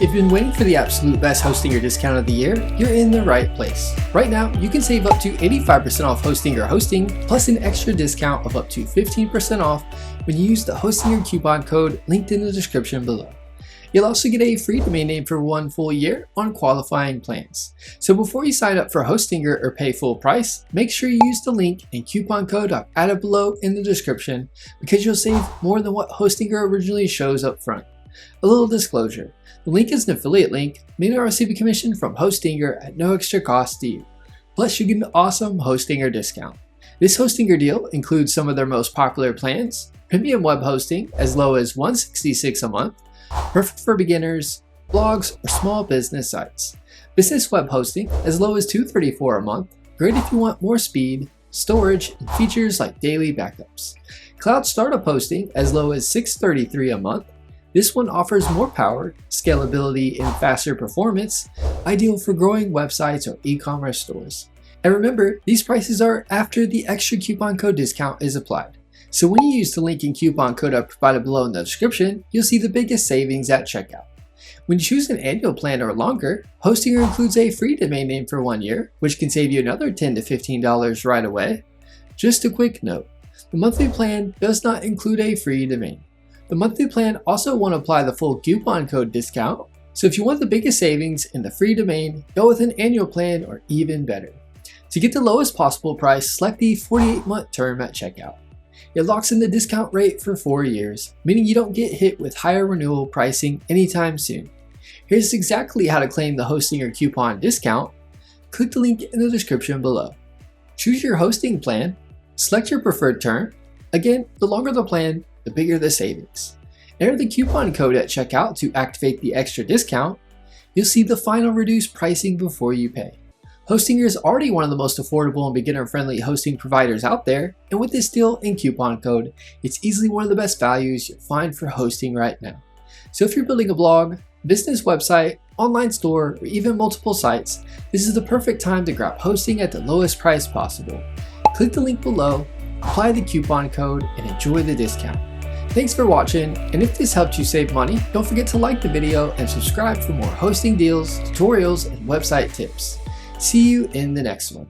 If you've been waiting for the absolute best Hostinger discount of the year, you're in the right place. Right now, you can save up to 85% off Hostinger hosting, plus an extra discount of up to 15% off when you use the Hostinger coupon code linked in the description below. You'll also get a free domain name for 1 full year on qualifying plans. So before you sign up for Hostinger or pay full price, make sure you use the link and coupon code I've added below in the description because you'll save more than what Hostinger originally shows up front. A little disclosure, the link is an affiliate link, meaning I'll receive a commission from Hostinger at no extra cost to you. Plus you get an awesome Hostinger discount. This Hostinger deal includes some of their most popular plans, premium web hosting as low as $166 a month, perfect for beginners, blogs, or small business sites. Business web hosting as low as $234 a month, great if you want more speed, storage, and features like daily backups. Cloud startup hosting as low as $633 a month. This one offers more power, scalability, and faster performance, ideal for growing websites or e-commerce stores. And remember, these prices are after the extra coupon code discount is applied. So when you use the link and coupon code I provided below in the description, you'll see the biggest savings at checkout. When you choose an annual plan or longer, Hostinger includes a free domain name for 1 year, which can save you another $10 to $15 right away. Just a quick note, the monthly plan does not include a free domain. The monthly plan also won't apply the full coupon code discount, so if you want the biggest savings in the free domain, go with an annual plan or even better. To get the lowest possible price, select the 48-month term at checkout. It locks in the discount rate for 4 years, meaning you don't get hit with higher renewal pricing anytime soon. Here's exactly how to claim the Hostinger coupon discount. Click the link in the description below. Choose your hosting plan, select your preferred term. Again, the longer the plan, the bigger the savings. Enter the coupon code at checkout to activate the extra discount. You'll see the final reduced pricing before you pay. Hostinger is already one of the most affordable and beginner-friendly hosting providers out there, and with this deal and coupon code, it's easily one of the best values you'll find for hosting right now. So if you're building a blog, business website, online store, or even multiple sites, this is the perfect time to grab hosting at the lowest price possible. Click the link below, apply the coupon code, and enjoy the discount. Thanks for watching, and if this helped you save money, don't forget to like the video and subscribe for more hosting deals, tutorials, and website tips. See you in the next one.